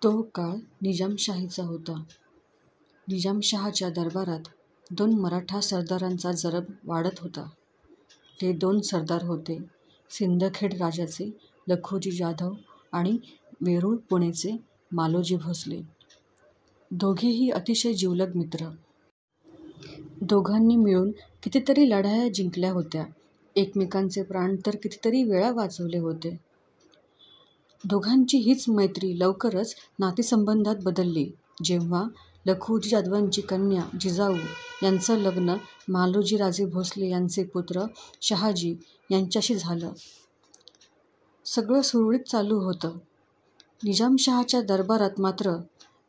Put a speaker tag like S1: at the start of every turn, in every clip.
S1: तो काळ निजामशाहीचा होता. निजामशहाच्या दरबारात 2 मराठा सरदारांचा जरब वाढत होता. ते 2 सरदार होते सिंदखेड राजाचे लखुजी जाधव आणि वेरूळ पुणेचे मालोजी भोसले. दोघेही अतिशय जिवलग मित्र. दोघांनी मिळून कितीतरी लढाया जिंकल्या होत्या. एकमेकांचे प्राण तर कितीतरी वेळा वाचवले होते. दोघांची हीच मैत्री लवकरच नातेसंबंधात बदलली जेव्हा लखुजी जाधवांची कन्या जिजाऊ यांचं लग्न मालोजीराजे भोसले यांचे पुत्र शहाजी यांच्याशी झालं. सगळं सुरळीत चालू होतं. निजामशहाच्या दरबारात मात्र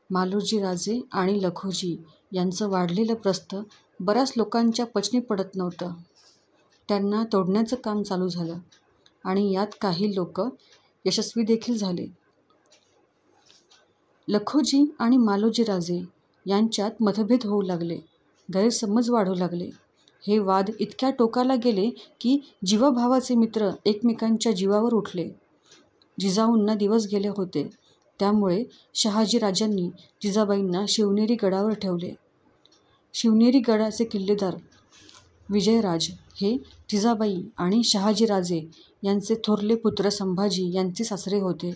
S1: मालोजीराजे आणि लखुजी यांचं वाढलेलं प्रस्थ बऱ्याच लोकांच्या पचनी पडत नव्हतं. त्यांना तोडण्याचं काम चालू झालं आणि यात काही लोक यशस्वी देखील झाले. लखुजी आणि मालोजीराजे यांच्यात मतभेद होऊ लागले, गैरसमज वाढू लागले. हे वाद इतक्या टोकाला गेले की जीवाभावाचे मित्र एकमेकांच्या जीवावर उठले. जिजाऊंना दिवस गेले होते, त्यामुळे शहाजीराजांनी जिजाबाईंना शिवनेरी गडावर ठेवले. शिवनेरी गडाचे किल्लेदार विजयराज हे जिजाबाई आणि शहाजीराजे यांचे थोरले पुत्र संभाजी यांचे सासरे होते.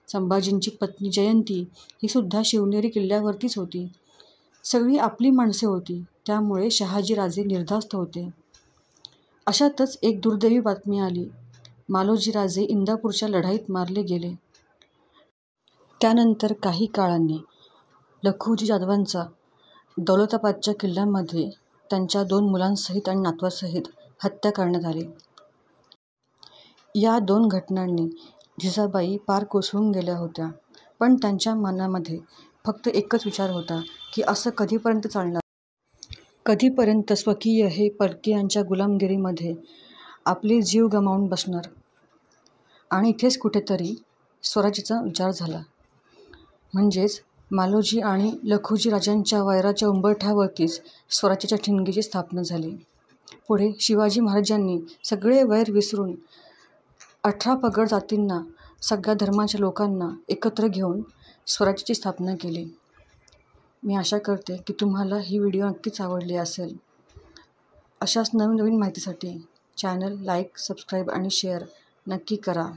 S1: संभाजींची पत्नी जयंती ही सुद्धा शिवनेरी किल्ल्यावरतीच होती. सगळी आपली माणसे होती, त्यामुळे शहाजीराजे निर्धास्त होते. अशातच एक दुर्दैवी बातमी आली. मालोजीराजे इंदापूरच्या लढाईत मारले गेले. त्यानंतर काही काळांनी लखुजी जाधवांचा दौलताबादच्या किल्ल्यामध्ये त्यांच्या 2 मुलांसहित आणि नातवासहित हत्या करण्यात आली. या 2 घटनांनी जिजाबाई पार कोसळून गेल्या होत्या. पण त्यांच्या मनामध्ये फक्त एकच विचार होता की असं कधीपर्यंत चालणार? कधीपर्यंत स्वकीय हे परकीयांच्या गुलामगिरीमध्ये आपले जीव गमावून बसणार? आणि इथेच कुठेतरी स्वराज्याचा विचार झाला. म्हणजेच मालोजी आणि लखुजी राजांच्या वैराच्या उंबरठ्यावरतीच स्वराज्याच्या ठिणगीची स्थापना झाली. पुढे शिवाजी महाराजांनी सगळे वैर विसरून 18 पगड जातींना, सगळ्या धर्माच्या लोकांना एकत्र घेऊन स्वराज्याची स्थापना केली. मी आशा करते की तुम्हाला ही व्हिडिओ नक्कीच आवडली असेल. अशाच नवीन माहितीसाठी चॅनल लाईक, सबस्क्राईब आणि शेअर नक्की करा.